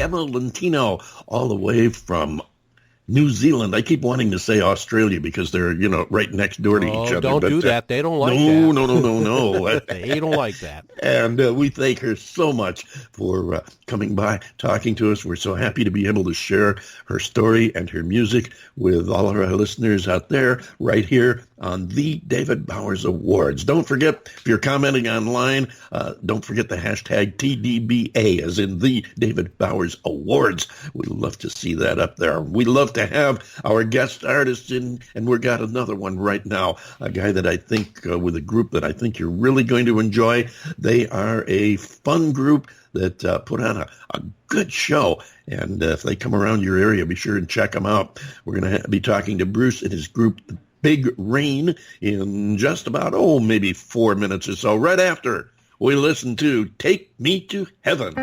Emme Lentino, all the way from New Zealand. I keep wanting to say Australia because they're, right next door to each other. Don't do that. They don't like that. No. They don't like that. And we thank her so much for coming by, talking to us. We're so happy to be able to share her story and her music with all of our listeners out there right here on the David Bowers Awards. Don't forget, if you're commenting online, don't forget the hashtag TDBA, as in the David Bowers Awards. We love to see that up there. We love to have our guest artists in, and we've got another one right now, a guy that I think, with a group that I think you're really going to enjoy. They are a fun group that put on a good show, and if they come around your area, be sure and check them out. We're going to be talking to Bruce and his group, Big Rain, in just about, maybe 4 minutes or so, right after we listen to Take Me to Heaven.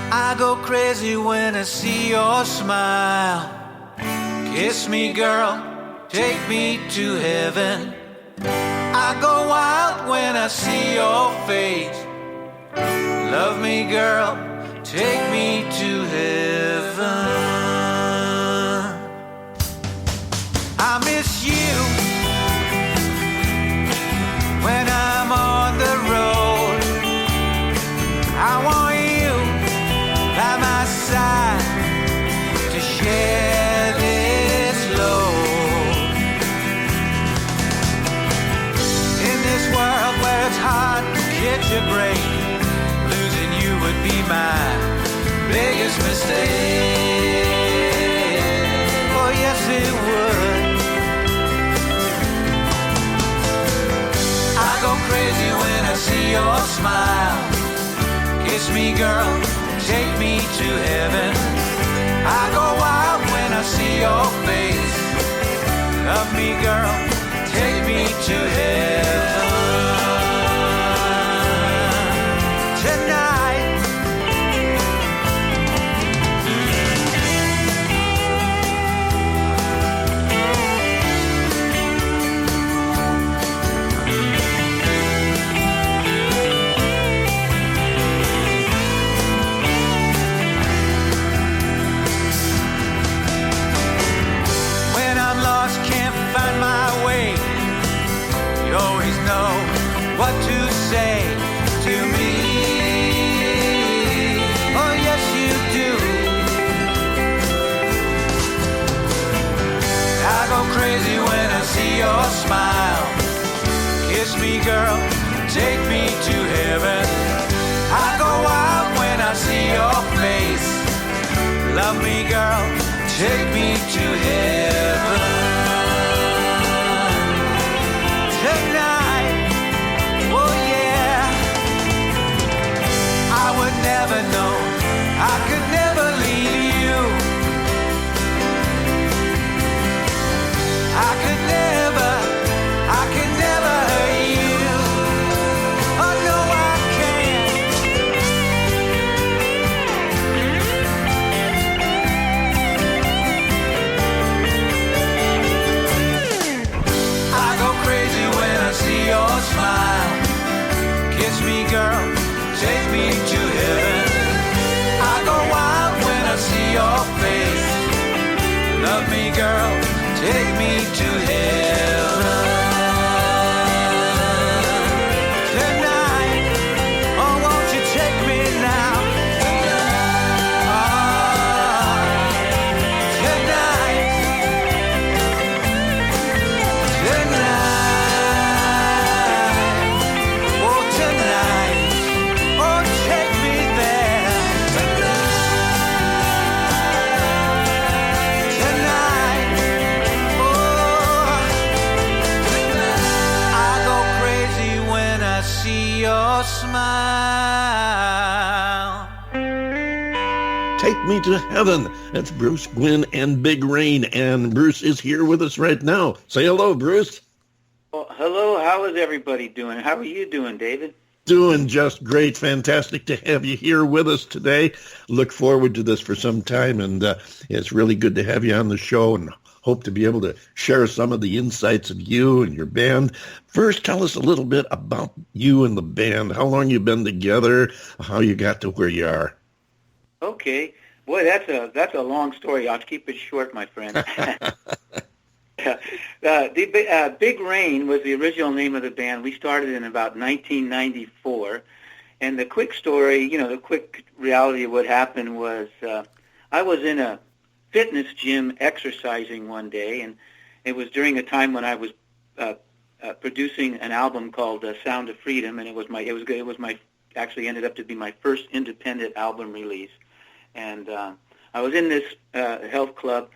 I go crazy when I see your smile. Kiss me, girl, take me to heaven. I go wild when I see your face. Love me, girl, take me to heaven. I miss you when I'm on the road. I want you by my side to share this load. In this world where it's hard to catch a break, losing you would be my biggest mistake. Oh yes it would. I go crazy when I see your smile. Kiss me, girl, take me to heaven. I go wild when I see your face. Love me, girl, take me to heaven. Tonight, find my way. You always know what to say to me. Oh yes you do. I go crazy when I see your smile. Kiss me, girl, take me to heaven. I go wild when I see your face. Love me, girl, take me to heaven. Tonight, oh yeah, I would never know, I could never leave you. I could never hurt you. Oh no, I can't. I go crazy when I see your smile. Kiss me, girl, take me to heaven. I go wild when I see your face. Love me, girl, take me to heaven. Tonight, oh won't you take me now? Tonight, oh tonight, oh take me there. Tonight, oh, I go crazy when I see your smile. Take Me to Heaven. That's Bruce Guyn and Big Rain, and Bruce is here with us right now. Say hello, Bruce. Well, hello. How is everybody doing? How are you doing, David? Doing just great. Fantastic to have you here with us today. Look forward to this for some time, and it's really good to have you on the show, and hope to be able to share some of the insights of you and your band. First, tell us a little bit about you and the band, how long you've been together, how you got to where you are. Okay. Boy, that's a long story. I'll keep it short, my friend. Big Rain was the original name of the band. We started in about 1994. And the quick story, the quick reality of what happened was I was in a fitness gym exercising one day, and it was during a time when I was producing an album called Sound of Freedom, and it was my actually ended up to be my first independent album release. And I was in this health club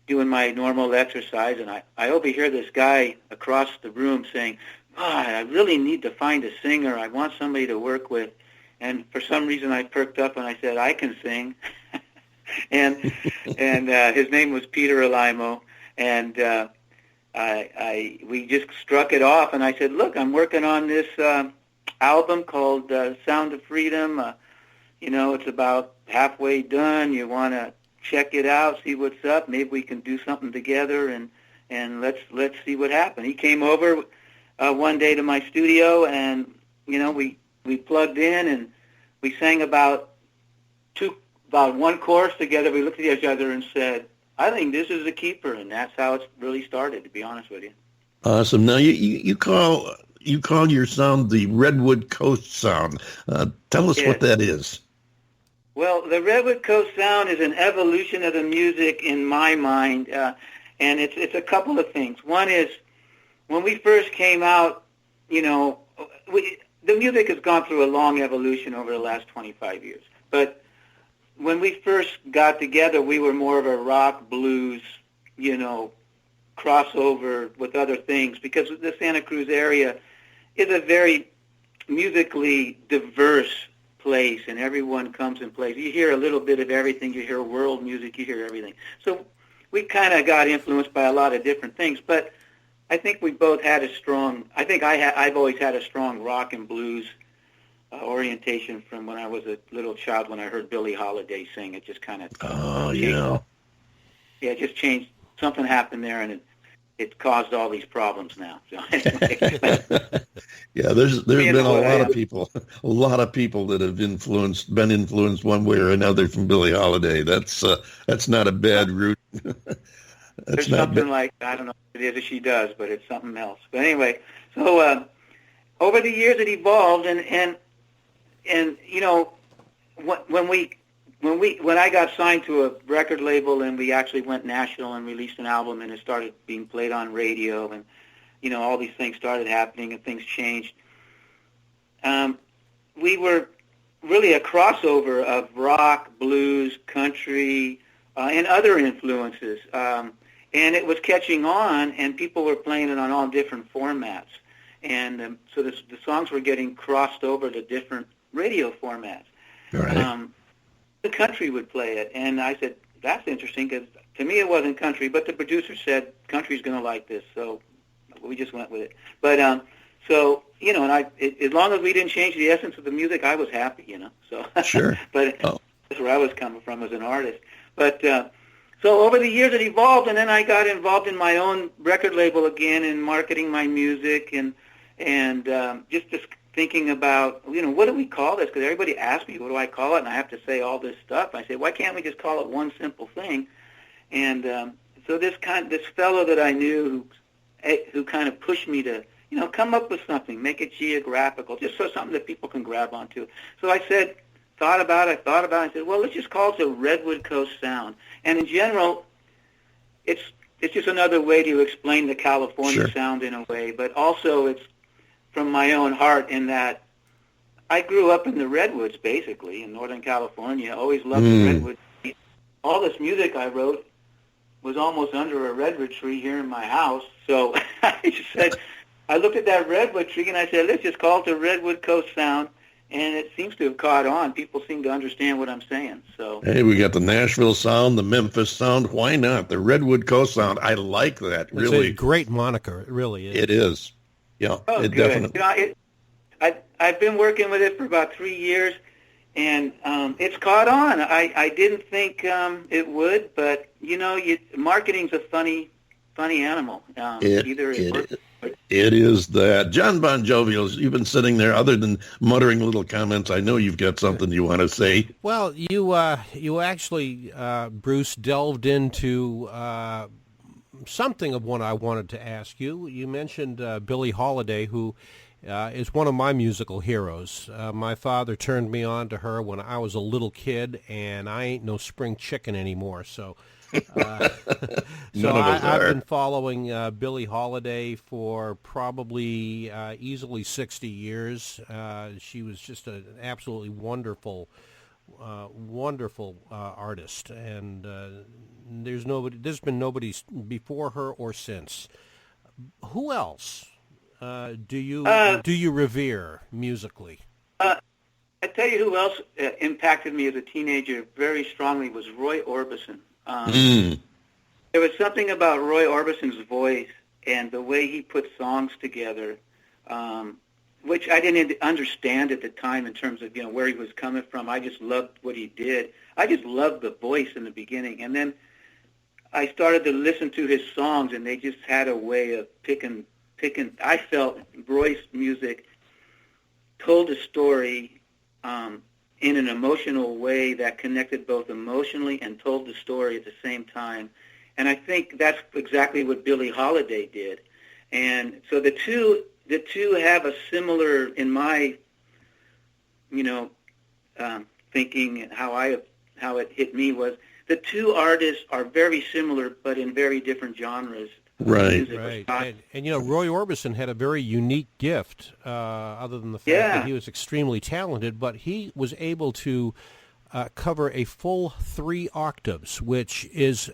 doing my normal exercise, and I overhear this guy across the room saying, "God, I really need to find a singer. I want somebody to work with." And for some reason, I perked up and I said, "I can sing." and his name was Peter Alimo, and we just struck it off. And I said, "Look, I'm working on this album called Sound of Freedom. It's about halfway done. You want to check it out, see what's up. Maybe we can do something together, and let's see what happens." He came over one day to my studio, and we plugged in and we sang about one chorus together. We looked at each other and said, "I think this is a keeper," and that's how it's really started, to be honest with you. Awesome. Now you call your sound the Redwood Coast sound. Tell us what that is. Well, the Redwood Coast sound is an evolution of the music in my mind, and it's a couple of things. One is when we first came out, the music has gone through a long evolution over the last 25 years. But when we first got together, we were more of a rock, blues, crossover with other things, because the Santa Cruz area is a very musically diverse place, and everyone comes and plays. You hear a little bit of everything. You hear world music. You hear everything. So we kind of got influenced by a lot of different things, but I think we both had I've always had a strong rock and blues orientation from when I was a little child. When I heard Billie Holiday sing, it just kind of it just changed. Something happened there, and it caused all these problems now. So anyway. Yeah, there's been a lot of people that have been influenced one way or another from Billie Holiday. That's not a bad route. There's something like, I don't know what it is that she does, but it's something else. But anyway, so over the years it evolved, and when I got signed to a record label and we actually went national and released an album and it started being played on radio, and all these things started happening and things changed. We were really a crossover of rock, blues, country, and other influences. And it was catching on, and people were playing it on all different formats. And so the songs were getting crossed over to different radio formats. Right. The country would play it, and I said, "That's interesting," because to me it wasn't country, but the producer said, "Country's going to like this," so we just went with it. But as long as we didn't change the essence of the music, I was happy, So Sure. But that's where I was coming from as an artist. But so over the years it evolved, and then I got involved in my own record label again and marketing my music, and just thinking about, what do we call this? Because everybody asks me, what do I call it? And I have to say all this stuff. I say, why can't we just call it one simple thing? And so this fellow that I knew who kind of pushed me to, come up with something, make it geographical, just something that people can grab onto. So I thought about it, and said, well, let's just call it the Redwood Coast sound. And in general, it's just another way to explain the California sound in a way, but also it's from my own heart, in that I grew up in the Redwoods, basically, in Northern California. I always loved the Redwoods. All this music I wrote was almost under a redwood tree here in my house. So I looked at that redwood tree and I said, let's just call it the Redwood Coast sound. And it seems to have caught on. People seem to understand what I'm saying. So hey, we got the Nashville sound, the Memphis sound. Why not the Redwood Coast sound? I like that. Really, it's a great moniker. It really is. It is. Yeah, it good. Definitely. I've been working with it for about 3 years, and it's caught on. I didn't think it would, but marketing's a funny funny animal. It is that. John Bon Jovial, you've been sitting there, other than muttering little comments. I know you've got something you want to say. Well, you actually, Bruce, delved into something of what I wanted to ask you. You mentioned Billie Holiday, who is one of my musical heroes. My father turned me on to her when I was a little kid, and I ain't no spring chicken anymore. So I've been following Billie Holiday for probably easily 60 years. She was just an absolutely wonderful artist, and there's been nobody before her or since. Who else do you revere musically? I tell you who else impacted me as a teenager very strongly was Roy Orbison. There was something about Roy Orbison's voice and the way he put songs together, which I didn't understand at the time in terms of where he was coming from. I just loved what he did. I just loved the voice in the beginning, and then I started to listen to his songs, and they just had a way of picking. I felt Roy's music told a story in an emotional way that connected both emotionally and told the story at the same time. And I think that's exactly what Billie Holiday did. And so the two have a similar, in my, thinking, and how it hit me was the two artists are very similar, but in very different genres. Right. And Roy Orbison had a very unique gift, other than the fact that he was extremely talented, but he was able to cover a full 3 octaves, which is